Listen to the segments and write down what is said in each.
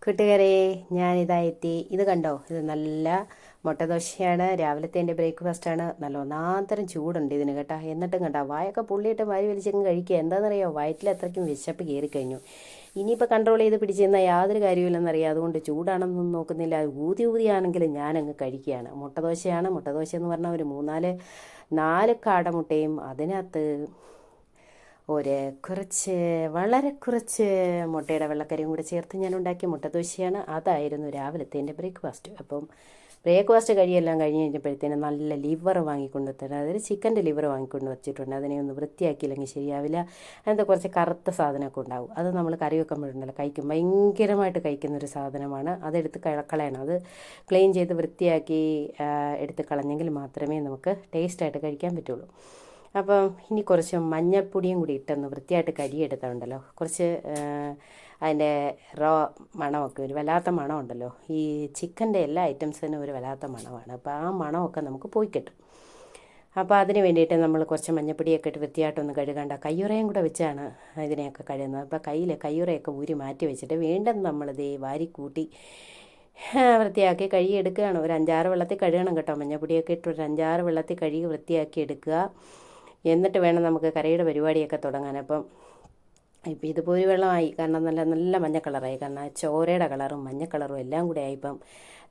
കൂട്ടുകാരെ, ഞാനിതായെത്തി. ഇത് കണ്ടോ, ഇത് നല്ല മുട്ടദോശയാണ്. രാവിലത്തെ എൻ്റെ ബ്രേക്ക്ഫാസ്റ്റാണ്. നല്ല ഒന്നാന്തരം ചൂടുണ്ട് ഇതിന് കേട്ടോ. എന്നിട്ടും കണ്ടോ, വായൊക്കെ പുള്ളിയിട്ട് വാരി വലിച്ചങ്ങ് കഴിക്കുക. എന്താണെന്നറിയോ, വയറ്റിൽ അത്രയ്ക്കും വിശപ്പ് കയറിക്കഴിഞ്ഞു. ഇനിയിപ്പോൾ കൺട്രോൾ ചെയ്ത് പിടിച്ചിരുന്നാൽ യാതൊരു കാര്യമില്ലെന്നറിയാം. അതുകൊണ്ട് ചൂടാണെന്നൊന്നും നോക്കുന്നില്ല. ഊതിയാണെങ്കിലും ഞാനങ്ങ് കഴിക്കുകയാണ്. മുട്ടദോശയാണ്. മുട്ടദോശ എന്ന് പറഞ്ഞാൽ ഒരു നാല് കാടമുട്ടയും അതിനകത്ത് വളരെ കുറച്ച് മുട്ടയുടെ വെള്ളക്കറിയും കൂടെ ചേർത്ത് ഞാൻ ഉണ്ടാക്കിയ മുട്ടദോശയാണ്. അതായിരുന്നു രാവിലത്തെ എൻ്റെ ബ്രേക്ക്ഫാസ്റ്റ്. അപ്പം ബ്രേക്ക്ഫാസ്റ്റ് കഴിയെല്ലാം കഴിഞ്ഞ് കഴിഞ്ഞപ്പോഴത്തേനും നല്ല ലിവർ വാങ്ങിക്കൊണ്ട് വന്നിട്ടുണ്ട്. അതായത് ചിക്കൻ്റെ ലിവർ വാങ്ങിക്കൊണ്ട് വെച്ചിട്ടുണ്ട്. അതിനെ ഒന്ന് വൃത്തിയാക്കിയില്ലെങ്കിൽ ശരിയാവില്ല. അതിൻ്റെ കുറച്ച് കറുത്ത സാധനമൊക്കെ ഉണ്ടാവും. അത് നമ്മൾ കറി വെക്കുമ്പോഴുണ്ടല്ലോ, ഭയങ്കരമായിട്ട് കഴിക്കുന്നൊരു സാധനമാണ്. അതെടുത്ത് കളയണം. അത് ക്ലീൻ ചെയ്ത് വൃത്തിയാക്കി എടുത്ത് കളഞ്ഞെങ്കിൽ മാത്രമേ നമുക്ക് ടേസ്റ്റായിട്ട് കഴിക്കാൻ പറ്റുള്ളൂ. അപ്പം ഇനി കുറച്ച് മഞ്ഞൾപ്പൊടിയും കൂടി ഇട്ടൊന്ന് വൃത്തിയായിട്ട് കരിയെടുത്തുണ്ടല്ലോ, കുറച്ച് അതിൻ്റെ മണമൊക്കെ ഒരു വല്ലാത്ത മണമുണ്ടല്ലോ. ഈ ചിക്കൻ്റെ എല്ലാ ഐറ്റംസിനും ഒരു വല്ലാത്ത മണമാണ്. അപ്പോൾ ആ മണമൊക്കെ നമുക്ക് പോയി കിട്ടും. അപ്പോൾ അതിന് വേണ്ടിയിട്ട് നമ്മൾ കുറച്ച് മഞ്ഞൾപ്പൊടിയൊക്കെ ഇട്ട് വൃത്തിയായിട്ടൊന്ന് കഴുകണ്ട. കയ്യുറയും കൂടെ വെച്ചാണ് ഇതിനെയൊക്കെ കഴുകുന്നത്. അപ്പോൾ കയ്യുറയൊക്കെ ഊരി മാറ്റി വെച്ചിട്ട് വീണ്ടും നമ്മളിത് വാരി കൂട്ടി വൃത്തിയാക്കി കഴുകിയെടുക്കുകയാണ്. ഒരു 5-6 വെള്ളത്തിൽ കഴുകണം കേട്ടോ. മഞ്ഞൾപ്പൊടിയൊക്കെ ഇട്ട് ഒരു 5-6 വെള്ളത്തിൽ കഴുകി വൃത്തിയാക്കി എടുക്കുക. എന്നിട്ട് വേണം നമുക്ക് കറിയുടെ പരിപാടിയൊക്കെ തുടങ്ങാൻ. അപ്പം ഇപ്പം ഇത് പൊരി വെള്ളമായി, കാരണം നല്ല നല്ല മഞ്ഞ കളറായി. കാരണം ചോരയുടെ കളറും മഞ്ഞ കളറും എല്ലാം കൂടെ ആയി ഇപ്പം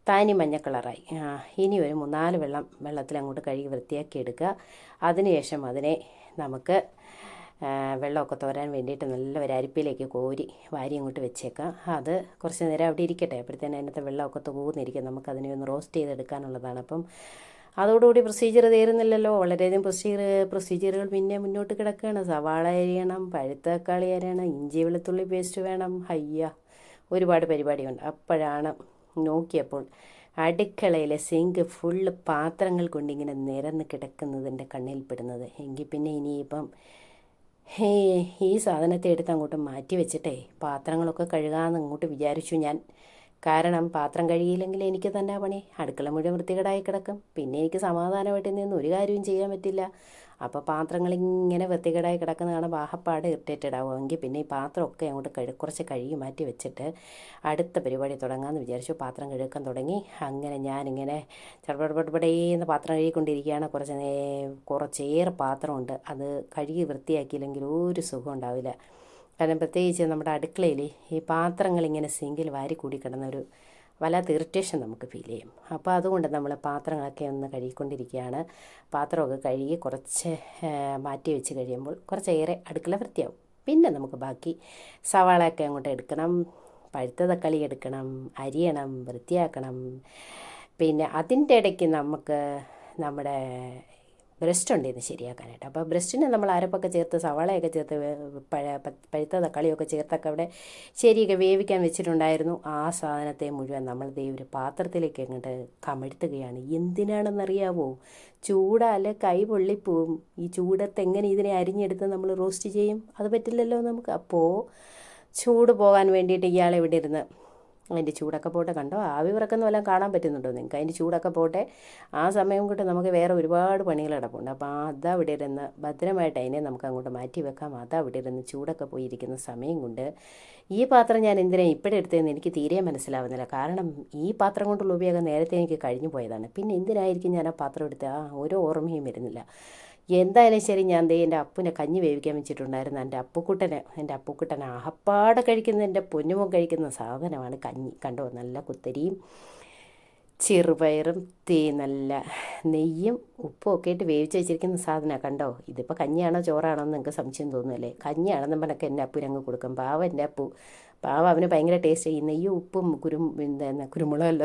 തനി മഞ്ഞ കളറായി. ഇനി ഒരു 3-4 വെള്ളത്തിൽ അങ്ങോട്ട് കഴുകി വൃത്തിയാക്കി എടുക്കുക. അതിനുശേഷം അതിനെ നമുക്ക് വെള്ളമൊക്കെ തോരാൻ വേണ്ടിയിട്ട് നല്ല ഒരു അരിപ്പയിലേക്ക് കോരി വാരി അങ്ങോട്ട് വെച്ചേക്കാം. അത് കുറച്ച് നേരം അവിടെ ഇരിക്കട്ടെ. അപ്പോഴത്തേനും അതിനകത്ത് വെള്ളമൊക്കെ തോന്നിരിക്കും. നമുക്കതിനെ ഒന്ന് റോസ്റ്റ് ചെയ്തെടുക്കാനുള്ളതാണ്. അപ്പം അതോടുകൂടി പ്രൊസീജിയർ തീരുന്നില്ലല്ലോ. വളരെയധികം പ്രൊസീജിയറുകൾ പിന്നെ മുന്നോട്ട് കിടക്കുകയാണ്. സവാള അരിയണം, പഴുത്ത തക്കാളി അരിയണം, ഇഞ്ചി വെളുത്തുള്ളി പേസ്റ്റ് വേണം. ഒരുപാട് പരിപാടിയുണ്ട്. അപ്പോഴാണ് നോക്കിയപ്പോൾ അടുക്കളയിലെ സിങ്ക് ഫുള്ള് പാത്രങ്ങൾ കൊണ്ടിങ്ങനെ നിരന്ന് കിടക്കുന്നതിൻ്റെ കണ്ണിൽപ്പെടുന്നത്. എങ്കിൽ പിന്നെ ഇനിയിപ്പം ഈ സാധനത്തെ എടുത്ത് അങ്ങോട്ട് മാറ്റി വെച്ചിട്ടേ പാത്രങ്ങളൊക്കെ കഴുകാമെന്ന് അങ്ങോട്ട് വിചാരിച്ചു ഞാൻ. കാരണം പാത്രം കഴുകിയില്ലെങ്കിൽ എനിക്ക് തന്നെ പണി. അടുക്കള മുഴുവൻ വൃത്തികേടായി കിടക്കും. പിന്നെ എനിക്ക് സമാധാനമായിട്ട് നിന്ന് ഒരു കാര്യവും ചെയ്യാൻ പറ്റില്ല. അപ്പോൾ പാത്രങ്ങളിങ്ങനെ വൃത്തികേടായി കിടക്കുന്ന കാണാൻ ബാഹപ്പാട് ഇറിറ്റേറ്റഡ് ആവും. എങ്കിൽ പിന്നെ ഈ പാത്രമൊക്കെ അങ്ങോട്ട് കുറച്ച് കഴുകി മാറ്റി വെച്ചിട്ട് അടുത്ത പരിപാടി തുടങ്ങാമെന്ന് വിചാരിച്ചു. പാത്രം കഴുകാൻ തുടങ്ങി. അങ്ങനെ ഞാനിങ്ങനെ ചടപടപടപടേന്ന് പാത്രം കഴുകിക്കൊണ്ടിരിക്കുകയാണ്. കുറച്ചേറെ പാത്രമുണ്ട്. അത് കഴുകി വൃത്തിയാക്കിയില്ലെങ്കിൽ ഒരു സുഖം ഉണ്ടാവില്ല. കാരണം പ്രത്യേകിച്ച് നമ്മുടെ അടുക്കളയിൽ ഈ പാത്രങ്ങളിങ്ങനെ സിങ്കിൽ വാരി കൂടി കിടന്നൊരു വല്ലാത്ത ഇറിറ്റേഷൻ നമുക്ക് ഫീൽ ചെയ്യും. അപ്പോൾ അതുകൊണ്ട് നമ്മൾ പാത്രങ്ങളൊക്കെ ഒന്ന് കഴുകിക്കൊണ്ടിരിക്കുകയാണ്. പാത്രമൊക്കെ കഴുകി കുറച്ച് മാറ്റി വെച്ച് കഴിയുമ്പോൾ കുറച്ചേറെ അടുക്കള വൃത്തിയാവും. പിന്നെ നമുക്ക് ബാക്കി സവാളയൊക്കെ അങ്ങോട്ട് എടുക്കണം, പഴുത്ത തക്കാളി എടുക്കണം, അരിയണം, വൃത്തിയാക്കണം. പിന്നെ അതിൻ്റെ ഇടയ്ക്ക് നമുക്ക് നമ്മുടെ ബ്രസ്റ്റ് ഉണ്ട് ഇത് ശരിയാക്കാനായിട്ട്. അപ്പോൾ ബ്രസ്റ്റിന് നമ്മൾ അരപ്പൊക്കെ ചേർത്ത് സവാളയൊക്കെ ചേർത്ത് പഴുത്ത തക്കാളിയൊക്കെ ചേർത്തൊക്കെ അവിടെ ശരിയൊക്കെ വേവിക്കാൻ വെച്ചിട്ടുണ്ടായിരുന്നു. ആ സാധനത്തെ മുഴുവൻ നമ്മൾ ഒരു പാത്രത്തിലേക്ക് അങ്ങോട്ട് കമഴ്ത്തുകയാണ്. എന്തിനാണെന്നറിയാവോ? ചൂടാല് കൈ പൊള്ളിപ്പോവും. ഈ ചൂടത്ത് എങ്ങനെ ഇതിനെ അരിഞ്ഞെടുത്ത് നമ്മൾ റോസ്റ്റ് ചെയ്യും? അത് പറ്റില്ലല്ലോ നമുക്ക്. അപ്പോൾ ചൂട് പോകാൻ വേണ്ടിയിട്ട് ഇയാൾ ഇവിടെ ഇരുന്ന് അതിൻ്റെ ചൂടൊക്കെ പോട്ടെ. കണ്ടോ, ആവി വിറക്കുന്ന വല്ലതും കാണാൻ പറ്റുന്നുണ്ടോ നിങ്ങൾക്ക്? അതിൻ്റെ ചൂടൊക്കെ പോട്ടെ. ആ സമയം കൊണ്ട് നമുക്ക് വേറെ ഒരുപാട് പണികൾ കിടപ്പുണ്ട്. അപ്പോൾ അതവിടെ ഇരുന്ന് ഭദ്രമായിട്ട് അതിനെ നമുക്ക് അങ്ങോട്ട് മാറ്റി വെക്കാം. അതവിടെ ഇരുന്ന് ചൂടൊക്കെ പോയിരിക്കുന്ന സമയം കൊണ്ട് ഈ പാത്രം ഞാൻ എന്തിനാണ് ഇപ്പോഴെടുത്തതെന്ന് എനിക്ക് തീരെ മനസ്സിലാവുന്നില്ല. കാരണം ഈ പാത്രം കൊണ്ടുള്ള ഉപയോഗം നേരത്തെ എനിക്ക് കഴിഞ്ഞു പോയതാണ്. പിന്നെ എന്തിനായിരിക്കും ഞാൻ ആ പാത്രം എടുത്ത് ഓരോ ഓർമ്മയും വരുന്നില്ല. എന്തായാലും ശരി, ഞാൻ എൻ്റെ അപ്പൂനെ കഞ്ഞി വേവിക്കാൻ വെച്ചിട്ടുണ്ടായിരുന്നു. എൻ്റെ അപ്പുക്കുട്ടൻ ആഹപ്പാടെ കഴിക്കുന്ന, എൻ്റെ പൊന്നുമോൻ കഴിക്കുന്ന സാധനമാണ് കഞ്ഞി. കണ്ടോ, നല്ല കുത്തരിയും ചെറുപയറും നല്ല നെയ്യും ഉപ്പും ഒക്കെ ഇട്ട് വേവിച്ച് വെച്ചിരിക്കുന്ന സാധനമാണ്. കണ്ടോ, ഇതിപ്പോൾ കഞ്ഞിയാണോ ചോറാണോ എന്ന് നിങ്ങൾക്ക് സംശയം തോന്നുമല്ലേ? കഞ്ഞിയാണെന്ന് പറഞ്ഞൊക്കെ എൻ്റെ അപ്പൂരങ്ങ് കൊടുക്കും. എൻ്റെ അപ്പു അവന് ഭയങ്കര ടേസ്റ്റ്. ഈ നെയ്യും ഉപ്പും കുരുമുളകല്ല,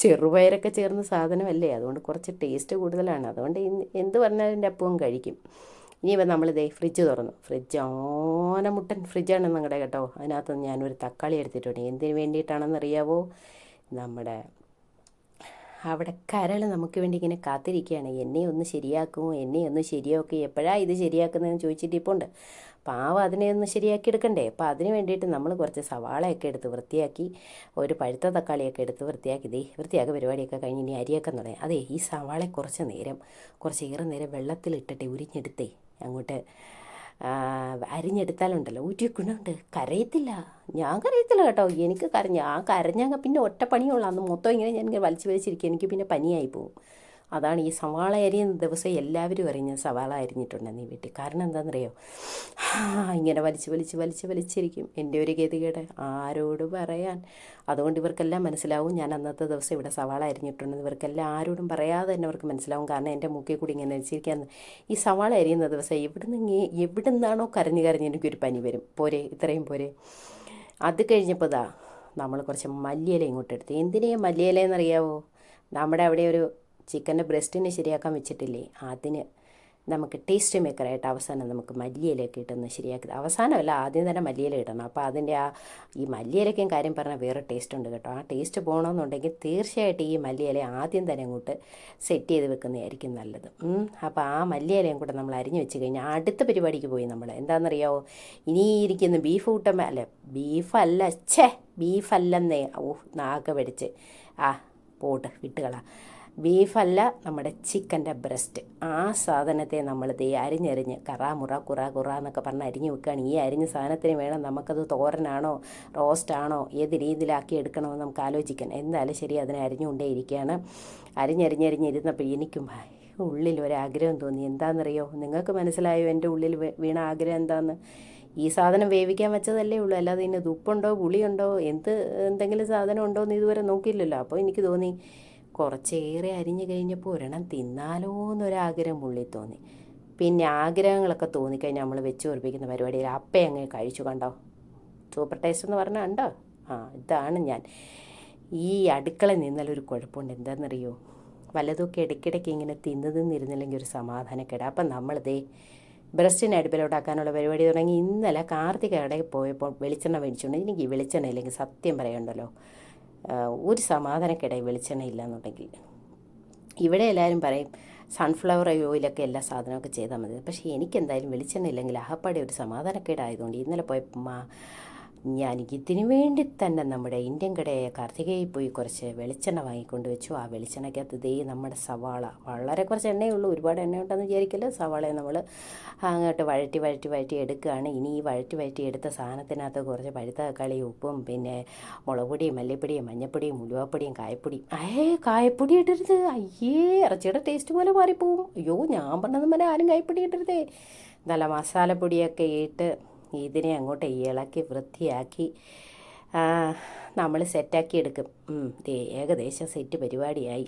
ചെറുപയറൊക്കെ ചേർന്ന സാധനമല്ലേ. അതുകൊണ്ട് കുറച്ച് ടേസ്റ്റ് കൂടുതലാണ്. അതുകൊണ്ട് എന്ത് പറഞ്ഞാലും എൻ്റെ അപ്പവും കഴിക്കും. ഇനിയിപ്പോൾ നമ്മളിതേ ഫ്രിഡ്ജ് തുറന്നു. ഓനമുട്ടൻ ഫ്രിഡ്ജാണ് നിങ്ങളുടെ കേട്ടോ. അതിനകത്ത് ഞാനൊരു തക്കാളി എടുത്തിട്ടുണ്ട്. എന്തിനു വേണ്ടിയിട്ടാണെന്നറിയാവോ? നമ്മുടെ അവിടെ കരൾ നമുക്ക് വേണ്ടി ഇങ്ങനെ കാത്തിരിക്കുകയാണ്. എന്നെ ഒന്ന് ശരിയാക്കി എപ്പോഴാണ് ഇത് ശരിയാക്കുന്നതെന്ന് ചോദിച്ചിട്ട് ഇപ്പോൾ ഉണ്ട്. പാവം അതിനെ ഒന്ന് ശരിയാക്കി എടുക്കണ്ടേ. അപ്പോൾ അതിന് വേണ്ടിയിട്ട് നമ്മൾ കുറച്ച് സവാളയൊക്കെ എടുത്ത് വൃത്തിയാക്കി, ഒരു പഴുത്ത തക്കാളിയൊക്കെ എടുത്ത് വൃത്തിയാക്കി പരിപാടിയൊക്കെ കഴിഞ്ഞ് ഇനി അരിയൊക്കെ തുടങ്ങി. ഈ സവാള കുറച്ചേറെ നേരം വെള്ളത്തിലിട്ടിട്ട് ഉരിഞ്ഞെടുത്തേ അങ്ങോട്ട് അരിഞ്ഞെടുത്താലുണ്ടല്ലോ ഒരു ഗുണമുണ്ട്, കരയത്തില്ല. ഞാൻ കരയത്തില്ല കേട്ടോ, എനിക്ക് ഞാൻ കരഞ്ഞാൽ പിന്നെ ഒറ്റ പണിയുള്ളൂ, അന്ന് മൊത്തം ഇങ്ങനെ ഞാൻ ഇങ്ങനെ വലിച്ച് വലിച്ചിരിക്കും, എനിക്ക് പിന്നെ പനിയായി പോകും. അതാണ് ഈ സവാള അരിയുന്ന ദിവസം എല്ലാവരും അറിഞ്ഞ സവാള അരിഞ്ഞിട്ടുണ്ടെന്ന് ഈ വീട്ടിൽ. കാരണം എന്താണെന്നറിയോ, ഇങ്ങനെ വലിച്ചിരിക്കും. എൻ്റെ ഒരു ഗതികേട് ആരോട് പറയാൻ. അതുകൊണ്ട് ഇവർക്കെല്ലാം മനസ്സിലാവും ഞാൻ അന്നത്തെ ദിവസം ഇവിടെ സവാള അരിഞ്ഞിട്ടുണ്ടെന്ന്. ഇവർക്കെല്ലാം ആരോടും പറയാതെ തന്നെ അവർക്ക് മനസ്സിലാവും. കാരണം എൻ്റെ മൂക്കിൽ കൂടി ഇങ്ങനെ അരിച്ചിരിക്കാൻ ഈ സവാള അരിയുന്ന ദിവസം എവിടുന്നാണോ കരഞ്ഞ് എനിക്കൊരു പനി വരും. പോരെ, ഇത്രയും പോരെ. അത് കഴിഞ്ഞപ്പോൾ നമ്മൾ കുറച്ച് മല്ലിയില ഇങ്ങോട്ട് എടുത്ത്. എന്തിനാ മല്ലിയില എന്നറിയാവോ? നമ്മുടെ അവിടെ ഒരു ചിക്കൻ്റെ ബ്രസ്റ്റിനെ ശരിയാക്കാൻ വെച്ചിട്ടില്ലേ, അതിന് നമുക്ക് ടേസ്റ്റ് മേക്കറായിട്ട് അവസാനം നമുക്ക് മല്ലിയിലയൊക്കെ ഇട്ടൊന്ന് ശരിയാക്കി. അവസാനമല്ല, ആദ്യം തന്നെ മല്ലിയില ഇടണം. അപ്പോൾ അതിൻ്റെ ഈ മല്ലിയിലയ്ക്കും കാര്യം പറഞ്ഞാൽ വേറെ ടേസ്റ്റ് ഉണ്ട് കേട്ടോ. ആ ടേസ്റ്റ് പോകണമെന്നുണ്ടെങ്കിൽ തീർച്ചയായിട്ടും ഈ മല്ലിയില ആദ്യം തന്നെ അങ്ങോട്ട് സെറ്റ് ചെയ്ത് വെക്കുന്നതായിരിക്കും നല്ലത്. അപ്പോൾ ആ മല്ലിയിലയും കൂടെ നമ്മൾ അരിഞ്ഞ് വെച്ച് കഴിഞ്ഞാൽ അടുത്ത പരിപാടിക്ക് പോയി നമ്മൾ. എന്താണെന്നറിയാവോ, ഇനി ഇരിക്കുന്ന ബീഫല്ലെന്നേ. നാക്ക് പിടിച്ച് പോട്ട് വിട്ടുകളാ. ബീഫല്ല, നമ്മുടെ ചിക്കൻ്റെ ബ്രസ്റ്റ്. ആ സാധനത്തെ നമ്മൾ അരിഞ്ഞ് കുറ എന്നൊക്കെ പറഞ്ഞ് അരിഞ്ഞ് വെക്കുകയാണ്. ഈ അരിഞ്ഞ സാധനത്തിന് വേണം നമുക്കത് തോരനാണോ റോസ്റ്റാണോ ഏത് രീതിയിലാക്കി എടുക്കണമെന്ന് നമുക്ക് ആലോചിക്കാൻ. എന്തായാലും ശരി, അതിനെ അരിഞ്ഞുകൊണ്ടേ ഇരിക്കുകയാണ്. അരിഞ്ഞിരുന്നപ്പോൾ എനിക്കും ഉള്ളിൽ ഒരാഗ്രഹം തോന്നി. എന്താണെന്നറിയോ, നിങ്ങൾക്ക് മനസ്സിലായോ എൻ്റെ ഉള്ളിൽ വീണ ആഗ്രഹം എന്താണെന്ന്? ഈ സാധനം വേവിക്കാൻ വെച്ചതല്ലേ ഉള്ളൂ, അല്ലാതെ ഇതിന് ഉപ്പുണ്ടോ പുളിയുണ്ടോ എന്തെങ്കിലും സാധനം ഉണ്ടോ എന്ന് ഇതുവരെ നോക്കിയില്ലല്ലോ. അപ്പോൾ എനിക്ക് തോന്നി കുറച്ചേറെ അരിഞ്ഞു കഴിഞ്ഞപ്പോൾ ഒരെണ്ണം തിന്നാലോ എന്നൊരാഗ്രഹം ഉള്ളിൽ തോന്നി. പിന്നെ ആഗ്രഹങ്ങളൊക്കെ തോന്നിക്കഴിഞ്ഞാൽ നമ്മൾ വെച്ച് ഉറപ്പിക്കുന്ന പരിപാടിയിൽ അപ്പം അങ്ങ് കഴിച്ചു. കണ്ടോ സൂപ്പർ ടേസ്റ്റ് എന്ന് പറഞ്ഞാൽ ഉണ്ടോ? ഇതാണ് ഞാൻ. ഈ അടുക്കളയിൽ നിന്നാലൊരു കുഴപ്പമുണ്ട്. എന്താണെന്നറിയോ, വല്ലതൊക്കെ ഇടയ്ക്കിടയ്ക്ക് ഇങ്ങനെ തിന്നിരുന്നില്ലെങ്കിൽ ഒരു സമാധാനക്കേട്. അപ്പം നമ്മളിതേ ബ്രസ്റ്റിനെ അടുപ്പിലോട്ടാക്കാനുള്ള പരിപാടി തുടങ്ങി. ഇന്നലെ കാർത്തിക കടയിൽ പോയപ്പോൾ വെളിച്ചെണ്ണ മേടിച്ചുകൊണ്ട്, എനിക്ക് ഈ വെളിച്ചെണ്ണ ഇല്ലെങ്കിൽ സത്യം പറയണ്ടല്ലോ ഒരു സമാധാനക്കിടയിൽ വെളിച്ചെണ്ണ ഇല്ല എന്നുണ്ടെങ്കിൽ. ഇവിടെ എല്ലാവരും പറയും സൺഫ്ലവർ ഓയിലൊക്കെ എല്ലാ സാധനമൊക്കെ ചെയ്താൽ മതി. പക്ഷേ എനിക്കെന്തായാലും വെളിച്ചെണ്ണ ഇല്ലെങ്കിൽ അഹപ്പാടെ ഒരു സമാധാനക്കേടായതുകൊണ്ട് ഇന്നലെ പോയപ്പോൾ ഞാൻ ഇതിനു വേണ്ടി തന്നെ നമ്മുടെ ഇന്ത്യൻ കടയായ കാർത്തികയിൽ പോയി കുറച്ച് വെളിച്ചെണ്ണ വാങ്ങിക്കൊണ്ട് വെച്ചു. ആ വെളിച്ചെണ്ണയ്ക്കകത്ത് നമ്മുടെ സവാള, വളരെ കുറച്ച് എണ്ണയേ ഉള്ളൂ, ഒരുപാട് എണ്ണ ഉണ്ടെന്ന് വിചാരിക്കില്ല. സവാളയെ നമ്മൾ അങ്ങോട്ട് വഴറ്റി എടുക്കുകയാണ്. ഇനി ഈ വഴറ്റി എടുത്ത സാധനത്തിനകത്ത് കുറച്ച് പഴുത്ത തക്കാളി, ഉപ്പും പിന്നെ മുളക് പൊടിയും മല്ലിപ്പൊടിയും മഞ്ഞൾപ്പൊടിയും ഉലുവാപ്പൊടിയും കായപ്പൊടിയും. കായപ്പൊടി ഇടരുത്, ഇറച്ചിയുടെ ടേസ്റ്റ് പോലെ മാറിപ്പോവും. ഞാൻ പറഞ്ഞത് പോലെ ആരും കായപ്പൊടി ഇടരുതേ. നല്ല മസാലപ്പൊടിയൊക്കെ ഇട്ട് ഇതിനെ അങ്ങോട്ട് ഇളക്കി വൃത്തിയാക്കി നമ്മൾ സെറ്റാക്കി എടുക്കും. ഏകദേശം സെറ്റ് പരിപാടിയായി.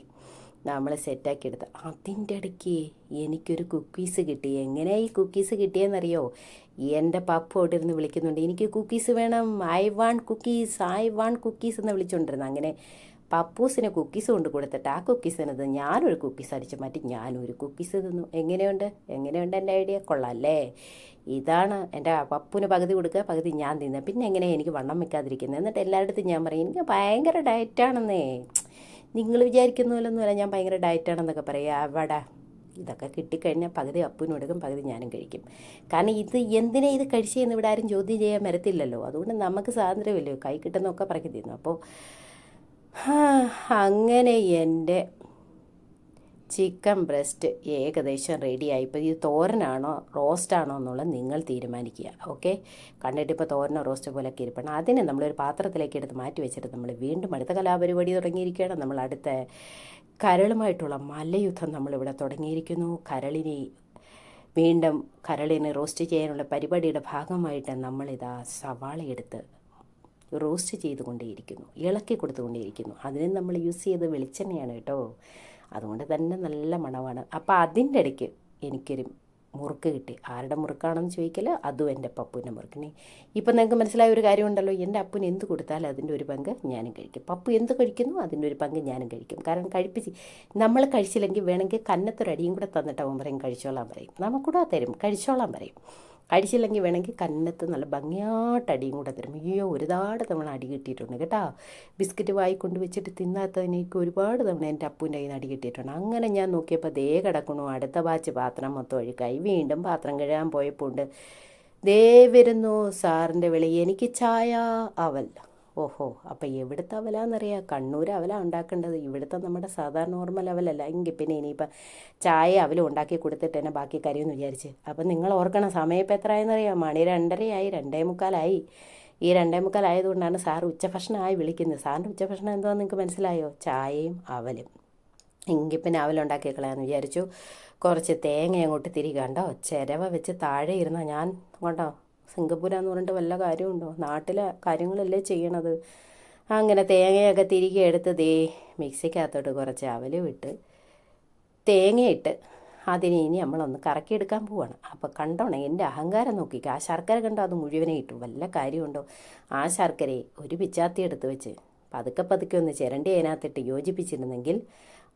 നമ്മൾ സെറ്റാക്കി എടുത്ത് അതിൻ്റെ ഇടയ്ക്ക് എനിക്കൊരു കുക്കീസ് കിട്ടി. എങ്ങനെയാണ് ഈ കുക്കീസ് കിട്ടിയെന്നറിയോ? എൻ്റെ പപ്പു അവിടെ ഇരുന്ന് വിളിക്കുന്നുണ്ട്, എനിക്ക് കുക്കീസ് വേണം, ഐ വാണ്ട് കുക്കീസ് എന്ന് വിളിച്ചുകൊണ്ടിരുന്നു. അങ്ങനെ പപ്പൂസിന് കുക്കീസ് കൊണ്ട് കൊടുത്തിട്ട് ആ കുക്കീസിനത് ഞാനൊരു കുക്കീസ് അടിച്ച് മാറ്റി ഞാനൊരു കുക്കീസ് തിന്നു. എങ്ങനെയുണ്ട് എൻ്റെ ഐഡിയ? കൊള്ളാമല്ലേ? ഇതാണ് എൻ്റെ പപ്പുവിന് പകുതി കൊടുക്കുക, പകുതി ഞാൻ തിന്നുക. പിന്നെ എങ്ങനെയാണ് എനിക്ക് വണ്ണം വെക്കാതിരിക്കുന്നത്? എന്നിട്ട് എല്ലായിടത്തും ഞാൻ പറയും എനിക്ക് ഭയങ്കര ഡയറ്റാണെന്നേ. നിങ്ങൾ വിചാരിക്കുന്ന പോലൊന്നുമല്ല ഞാൻ ഭയങ്കര ഡയറ്റാണെന്നൊക്കെ പറയുക. അവിടെ ഇതൊക്കെ കിട്ടിക്കഴിഞ്ഞാൽ പകുതി അപ്പൂനും എടുക്കും, പകുതി ഞാനും കഴിക്കും. കാരണം എന്തിനാ ഇത് കഴിച്ചതെന്ന് ഇവിടെ ആരും ചോദ്യം ചെയ്യാൻ വരത്തില്ലല്ലോ. അതുകൊണ്ട് നമുക്ക് സ്വാതന്ത്ര്യമില്ലയോ, കൈ കിട്ടുന്നതൊക്കെ പറക്കി തിന്നു. അപ്പോൾ അങ്ങനെ എൻ്റെ ചിക്കൻ ബ്രസ്റ്റ് ഏകദേശം റെഡിയായി. ഇപ്പോൾ ഇത് തോരനാണോ റോസ്റ്റാണോ എന്നുള്ളത് നിങ്ങൾ തീരുമാനിക്കുക. ഓക്കെ, കണ്ടിട്ടിപ്പോൾ തോരനോ റോസ്റ്റ് പോലെയൊക്കെ ഇരിപ്പണം. അതിന് നമ്മളൊരു പാത്രത്തിലേക്ക് എടുത്ത് മാറ്റി വെച്ചിട്ട് നമ്മൾ വീണ്ടും അടുത്ത കലാപരിപാടി തുടങ്ങിയിരിക്കുകയാണ്. നമ്മൾ അടുത്ത കരളുമായിട്ടുള്ള മല്ലയുദ്ധം നമ്മളിവിടെ തുടങ്ങിയിരിക്കുന്നു. കരളിനെ റോസ്റ്റ് ചെയ്യാനുള്ള പരിപാടിയുടെ ഭാഗമായിട്ട് നമ്മളിതാ സവാള എടുത്ത് റോസ്റ്റ് ചെയ്തുകൊണ്ടേയിരിക്കുന്നു, ഇളക്കി കൊടുത്തുകൊണ്ടേയിരിക്കുന്നു. അതിന് നമ്മൾ യൂസ് ചെയ്ത് വെളിച്ചെണ്ണയാണ് കേട്ടോ. അതുകൊണ്ട് തന്നെ നല്ല മണമാണ്. അപ്പോൾ അതിൻ്റെ ഇടയ്ക്ക് എനിക്കൊരു മുറുക്ക് കിട്ടി. ആരുടെ മുറുക്കാണെന്ന് ചോദിക്കല്, അതും എൻ്റെ പപ്പുവിൻ്റെ മുറുക്കിനെ. ഇപ്പം നിങ്ങൾക്ക് മനസ്സിലായ ഒരു കാര്യമുണ്ടല്ലോ, എൻ്റെ അപ്പുന് എന്ത് കൊടുത്താലും അതിൻ്റെ ഒരു പങ്ക് ഞാനും കഴിക്കും. പപ്പു എന്ത് കഴിക്കുന്നു അതിൻ്റെ ഒരു പങ്ക് ഞാനും കഴിക്കും. കാരണം നമ്മൾ കഴിച്ചില്ലെങ്കിൽ വേണമെങ്കിൽ കന്നത്തൊരടിയും കൂടെ തന്നിട്ട് അവൻ പറയും കഴിച്ചോളാൻ പറയും. നമുക്കൂടെ തരും, കഴിച്ചോളാൻ പറയും. കഴിച്ചില്ലെങ്കിൽ വേണമെങ്കിൽ കന്നത്ത് നല്ല ഭംഗിയായിട്ട് അടിയും കൂടെ തരും. ഒരുപാട് തവണ അടി കിട്ടിയിട്ടുണ്ട് കേട്ടോ. ബിസ്ക്കറ്റ് വായിക്കൊണ്ട് വെച്ചിട്ട് തിന്നാത്തതിനേക്ക് ഒരുപാട് തവണ എൻ്റെ അപ്പൂൻ്റെ കയ്യിൽ നിന്ന് അടി കിട്ടിയിട്ടുണ്ട്. അങ്ങനെ ഞാൻ നോക്കിയപ്പോൾ കിടക്കണു അടുത്ത ബാച്ച് പാത്രം മൊത്തം ഒഴുക്കായി. വീണ്ടും പാത്രം കഴുകാൻ പോയപ്പോൾ ഉണ്ട് വരുന്നു സാറിൻ്റെ വിളി, എനിക്ക് ചായ അവൽ. ഓഹോ, അപ്പോൾ എവിടുത്തെ അവലാന്നറിയാം, കണ്ണൂർ അവല ഉണ്ടാക്കേണ്ടത്, ഇവിടുത്തെ നമ്മുടെ സാധാരണ നോർമൽ അവലല്ല. എങ്കിൽ പിന്നെ ഇനിയിപ്പോൾ ചായ അവലും ഉണ്ടാക്കി കൊടുത്തിട്ട് തന്നെ ബാക്കി കറിയെന്ന് വിചാരിച്ച്. അപ്പം നിങ്ങൾ ഓർക്കണം, സമയം ഇപ്പം എത്രയായെന്നറിയാം, മണി 2:30 2:45. ഈ 2:45 ആയതുകൊണ്ടാണ് സാറ് ഉച്ചഭക്ഷണമായി വിളിക്കുന്നത്. സാറിൻ്റെ ഉച്ചഭക്ഷണം എന്താണെന്ന് നിങ്ങൾക്ക് മനസ്സിലായോ? ചായയും അവലും. എങ്കിൽ പിന്നെ അവലുണ്ടാക്കി കളയാമെന്ന് വിചാരിച്ചു. കുറച്ച് തേങ്ങ അങ്ങോട്ട് കണ്ടോ, ചിരവ വെച്ച് താഴെ ഇരുന്ന ഞാൻ കണ്ടോ, സിംഗപ്പൂരാന്ന് പറഞ്ഞിട്ട് വല്ല കാര്യമുണ്ടോ? നാട്ടിലെ കാര്യങ്ങളല്ലേ ചെയ്യണത്. അങ്ങനെ തേങ്ങയൊക്കെ തിരികെ എടുത്ത് മിക്സിക്കകത്തോട്ട് കുറച്ച് അവൽ വിട്ട് തേങ്ങയിട്ട് അതിനെ ഇനി നമ്മളൊന്ന് കറക്കിയെടുക്കാൻ പോവാണ്. അപ്പോൾ കണ്ടോണേ, എൻ്റെ അഹങ്കാരം നോക്കിക്കോ. ആ ശർക്കര കണ്ടോ, അത് മുഴുവനെ ഇട്ടു. വല്ല കാര്യമുണ്ടോ? ആ ശർക്കരയെ ഒരു പിച്ചാത്തി എടുത്ത് വെച്ച് പതുക്കെ പതുക്കെ ഒന്ന് ചിരണ്ടി അതിനകത്തിട്ട് യോജിപ്പിച്ചിരുന്നെങ്കിൽ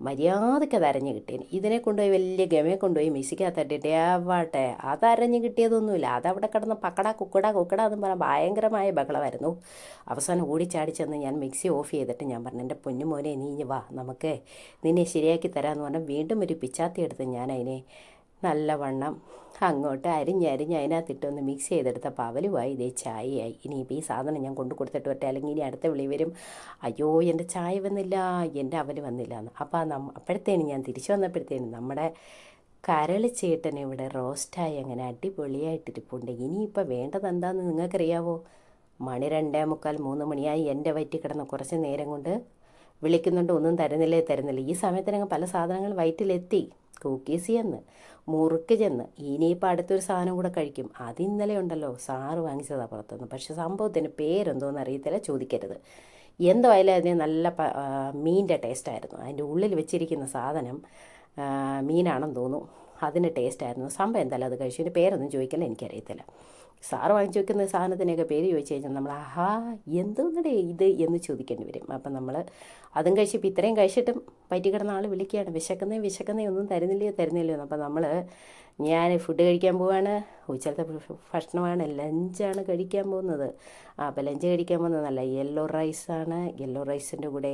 മര്യാദയ്ക്ക് അത് അരഞ്ഞ് കിട്ടിയേനെ. ഇതിനെ കൊണ്ടുപോയി വലിയ ഗമയെ കൊണ്ടുപോയി മിക്സിക്കകത്തിട്ടിട്ട് ആവട്ടെ, അതരഞ്ഞ് കിട്ടിയതൊന്നുമില്ല. അതവിടെ കിടന്ന് പക്കട കുക്കട എന്ന് പറഞ്ഞാൽ ഭയങ്കരമായ ബഹളമായിരുന്നു. അവസാനം ഓടിച്ചാടി ചെന്ന് ഞാൻ മിക്സി ഓഫ് ചെയ്തിട്ട് ഞാൻ പറഞ്ഞു, എൻ്റെ പൊന്നുമോനെ നീ വാ, നമുക്ക് നിന്നെ ശരിയാക്കി തരാമെന്ന് പറഞ്ഞാൽ വീണ്ടും ഒരു പിച്ചാത്തി എടുത്ത് ഞാൻ അതിനെ നല്ലവണ്ണം അങ്ങോട്ട് അരിഞ്ഞ് അതിനകത്തിട്ടൊന്ന് മിക്സ് ചെയ്തെടുത്തപ്പോൾ അവലുമായി ഇതേ ചായയായി. ഇനിയിപ്പോൾ ഈ സാധനം ഞാൻ കൊണ്ടു കൊടുത്തിട്ട് വരട്ടെ, അല്ലെങ്കിൽ ഇനി അടുത്ത വിളി വരും, അയ്യോ എൻ്റെ ചായ വന്നില്ല, എൻ്റെ അവൽ വന്നില്ല എന്ന്. അപ്പോൾ അപ്പോഴത്തേനും ഞാൻ തിരിച്ചു വന്നപ്പോഴത്തേനും നമ്മുടെ കരളിച്ചേട്ടൻ ഇവിടെ റോസ്റ്റായി അങ്ങനെ അടിപൊളിയായിട്ടിരിപ്പുണ്ട്. ഇനിയിപ്പോൾ വേണ്ടത് എന്താണെന്ന് നിങ്ങൾക്കറിയാവോ? മണി 2:45 3 മണിയായി. എൻ്റെ വയറ്റിൽ കിടന്ന് കുറച്ച് നേരം കൊണ്ട് വിളിക്കുന്നുണ്ട്, ഒന്നും തരുന്നില്ല. ഈ സമയത്തിനങ്ങ് പല സാധനങ്ങൾ വയറ്റിലെത്തി. കുക്കീസ് ചെന്ന്, മുറുക്ക് ചെന്ന്, ഇനിയിപ്പോൾ അടുത്തൊരു സാധനം കൂടെ കഴിക്കും. അത് ഇന്നലെ ഉണ്ടല്ലോ സാറ് വാങ്ങിച്ചതാണ് പുറത്തുനിന്ന്. പക്ഷെ സംഭവത്തിന് പേരെന്തോന്ന് അറിയത്തില്ല, ചോദിക്കരുത്. എന്തോ അതിന് നല്ല മീനിൻ്റെ ടേസ്റ്റായിരുന്നു. അതിൻ്റെ ഉള്ളിൽ വെച്ചിരിക്കുന്ന സാധനം മീനാണെന്ന് തോന്നുന്നു. അതിന് ടേസ്റ്റായിരുന്നു. സംഭവം എന്തായാലും അത് കഴിച്ചു. ഇതിൻ്റെ പേരൊന്നും ചോദിക്കല്ല, എനിക്കറിയത്തില്ല. സാറ് വാങ്ങിച്ചു വെക്കുന്ന സാധനത്തിനൊക്കെ പേര് ചോദിച്ചു കഴിഞ്ഞാൽ നമ്മൾ ആഹാ എന്തോന്നടേ ഇത് എന്ന് ചോദിക്കേണ്ടി വരും. അപ്പം നമ്മൾ അതും കഴിച്ചിപ്പോൾ ഇത്രയും കഴിച്ചിട്ടും പറ്റി കിടന്ന ആൾ വിളിക്കുകയാണ്, വിശക്കുന്നേ ഒന്നും തരുന്നില്ലയോ. അപ്പം ഞാൻ ഫുഡ് കഴിക്കാൻ പോവാണ്. ഉച്ചത്തെ ഭക്ഷണമാണ്, ലഞ്ചാണ് കഴിക്കാൻ പോകുന്നത്. അപ്പോൾ ലഞ്ച് കഴിക്കാൻ പോകുന്നതല്ല, യെല്ലോ റൈസാണ്. യെല്ലോ റൈസിൻ്റെ കൂടെ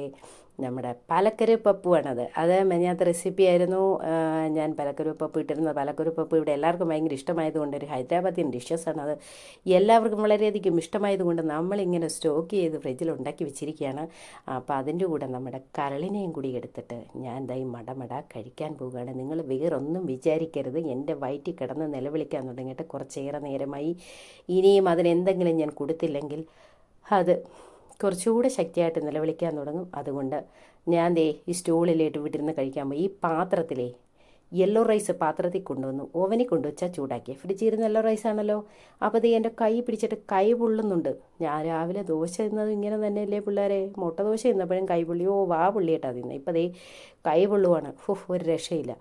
നമ്മുടെ പലക്കരു പപ്പുവാണത്. അത് മെഞ്ഞാത്ത റെസിപ്പി ആയിരുന്നു. ഞാൻ പലക്കരു പപ്പ് ഇട്ടിരുന്നത്. പലക്കരു പപ്പ് ഇവിടെ എല്ലാവർക്കും ഭയങ്കര ഇഷ്ടമായതുകൊണ്ട് ഒരു ഹൈദരാബാദിയൻ ഡിഷസാണ് അത്. എല്ലാവർക്കും വളരെയധികം ഇഷ്ടമായതുകൊണ്ട് നമ്മളിങ്ങനെ സ്റ്റോക്ക് ചെയ്ത് ഫ്രിഡ്ജിൽ ഉണ്ടാക്കി വെച്ചിരിക്കുകയാണ്. അപ്പോൾ അതിൻ്റെ കൂടെ നമ്മുടെ കരളിനെയും കൂടി എടുത്തിട്ട് ഞാൻ ദൈ മടമട കഴിക്കാൻ പോവുകയാണ്. നിങ്ങൾ വേറൊന്നും വിചാരിക്കരുത്, എൻ്റെ വയറ്റിൽ കിടന്ന് നിലവിളിക്കാൻ തുടങ്ങിയിട്ട് കുറച്ചേറെ നേരമായി. ഇനിയും അതിനെന്തെങ്കിലും ഞാൻ കൊടുത്തില്ലെങ്കിൽ അത് കുറച്ചുകൂടെ ശക്തിയായിട്ട് നിലവിളിക്കാൻ തുടങ്ങും. അതുകൊണ്ട് ഞാൻ ഈ സ്റ്റൂളിലേട്ട് വിട്ടിരുന്ന് കഴിക്കാൻ പോയി. ഈ പാത്രത്തിലേ യെല്ലോ റൈസ് പാത്രത്തിൽ കൊണ്ടുവന്നു ഓവനിൽ കൊണ്ടുവച്ചാൽ ചൂടാക്കി. ഫ്രിഡ്ജിരുന്ന യെല്ലോ റൈസാണല്ലോ. അപ്പോൾ എൻ്റെ കൈ പിടിച്ചിട്ട് കൈ പൊള്ളുന്നുണ്ട്. ഞാൻ രാവിലെ ദോശ തിന്നത് ഇങ്ങനെ തന്നെയല്ലേ പിള്ളേരെ? മുട്ട ദോശ തിന്നപ്പോഴും കൈ പൊള്ളിയോ വാ പൊള്ളിയിട്ടാണ് തിന്നത്. ഇപ്പോൾ കൈ പൊള്ളുവാണ്. ഒരു രക്ഷയില്ല.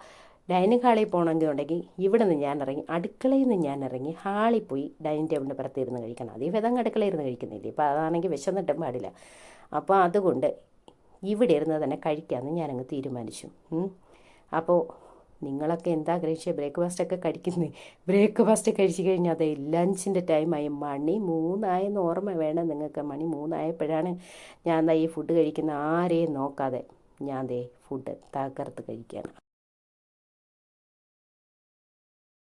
ഡൈനിങ് ഹാളിൽ പോകണമെന്നുണ്ടെങ്കിൽ ഇവിടെ നിന്ന് ഞാൻ ഇറങ്ങി, അടുക്കളയിൽ നിന്ന് ഞാൻ ഇറങ്ങി ഹാളിൽ പോയി ഡൈനിങ് ടേബിളിൻ്റെ പുറത്തിരുന്ന് കഴിക്കണം. അതേ വിധം അടുക്കളയിൽ ഇരുന്ന് കഴിക്കുന്നില്ലേ. ഇപ്പോൾ അതാണെങ്കിൽ വിശന്നിട്ടും പാടില്ല. അപ്പോൾ അതുകൊണ്ട് ഇവിടെ ഇരുന്ന് തന്നെ കഴിക്കാമെന്ന് ഞാനങ്ങ് തീരുമാനിച്ചു. അപ്പോൾ നിങ്ങളൊക്കെ എന്താ കഴിച്ചത്? ബ്രേക്ക്ഫാസ്റ്റൊക്കെ കഴിക്കുന്നത്? ബ്രേക്ക്ഫാസ്റ്റ് കഴിച്ച് കഴിഞ്ഞാൽ അതെ ലഞ്ചിൻ്റെ ടൈമായി. മണി 3 ഓർമ്മ വേണം നിങ്ങൾക്ക്. മണി 3 ഞാൻ ഈ ഫുഡ് കഴിക്കുന്ന ആരെയും നോക്കാതെ ഞാൻ ഫുഡ് തകർത്ത് കഴിക്കുകയാണ്.